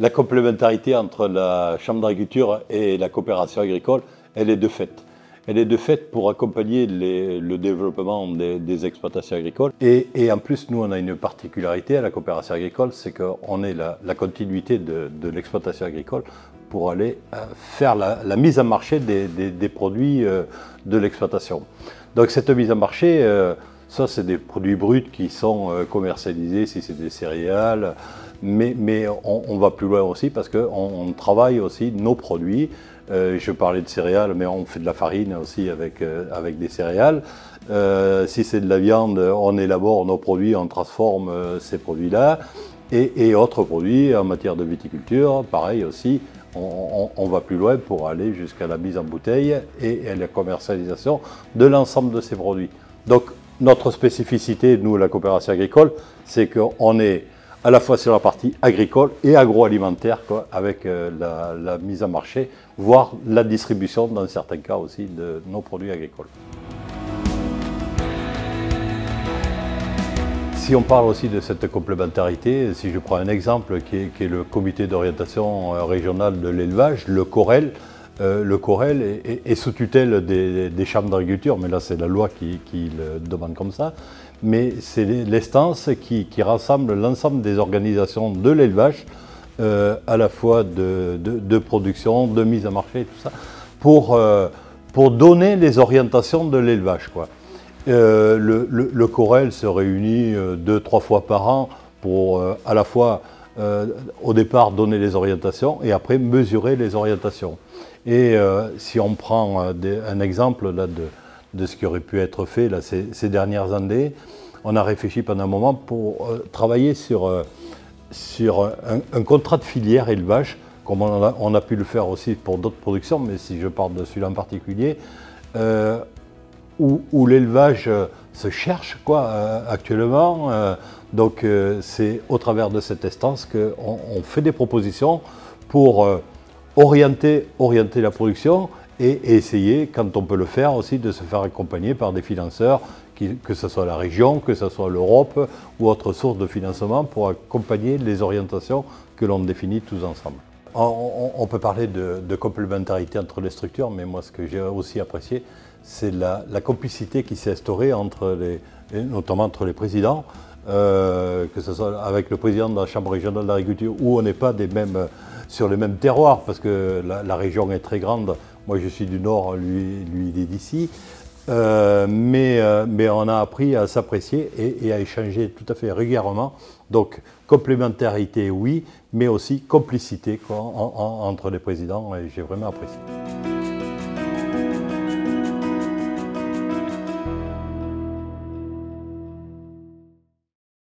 La complémentarité entre la Chambre d'agriculture et la coopération agricole, elle est de fait. Elle est de fait pour accompagner le développement des exploitations agricoles. Et en plus, nous, on a une particularité à la coopération agricole, c'est qu'on est la continuité de l'exploitation agricole pour aller faire la mise en marché des produits de l'exploitation. Donc cette mise en marché, ça c'est des produits bruts qui sont commercialisés si c'est des céréales, mais on va plus loin aussi parce qu'on travaille aussi nos produits. Je parlais de céréales, mais on fait de la farine aussi avec des céréales. Si c'est de la viande, on élabore nos produits, on transforme ces produits-là. Et autres produits en matière de viticulture, pareil aussi, on va plus loin pour aller jusqu'à la mise en bouteille et la commercialisation de l'ensemble de ces produits. Donc notre spécificité, nous, la coopération agricole, c'est qu'on est à la fois sur la partie agricole et agroalimentaire, quoi, avec la mise en marché, voire la distribution dans certains cas aussi de nos produits agricoles. Si on parle aussi de cette complémentarité, si je prends un exemple qui est le comité d'orientation régionale de l'élevage, le COREL. Le COREL est sous tutelle des chambres d'agriculture, mais là c'est la loi qui le demande comme ça. Mais c'est l'instance qui rassemble l'ensemble des organisations de l'élevage, à la fois de production, de mise en marché et tout ça, pour donner les orientations de l'élevage, quoi. Le COREL se réunit 2-3 fois par an pour à la fois au départ donner les orientations et après mesurer les orientations. Et si on prend un exemple là, de ce qui aurait pu être fait là, ces dernières années, on a réfléchi pendant un moment pour travailler sur un contrat de filière élevage, comme on a pu le faire aussi pour d'autres productions, mais si je parle de celui-là en particulier, où l'élevage se cherche quoi, actuellement. Donc c'est au travers de cette instance qu'on fait des propositions pour orienter la production et essayer, quand on peut le faire aussi, de se faire accompagner par des financeurs, que ce soit la région, que ce soit l'Europe ou autre source de financement pour accompagner les orientations que l'on définit tous ensemble. On peut parler de complémentarité entre les structures, mais moi ce que j'ai aussi apprécié, c'est la complicité qui s'est instaurée notamment entre les présidents, que ce soit avec le président de la Chambre régionale d'agriculture, où on n'est pas sur les mêmes terroirs, parce que la région est très grande. Moi je suis du Nord, lui il est d'ici. Mais on a appris à s'apprécier et à échanger tout à fait régulièrement. Donc complémentarité oui, mais aussi complicité quoi, entre les présidents, et j'ai vraiment apprécié.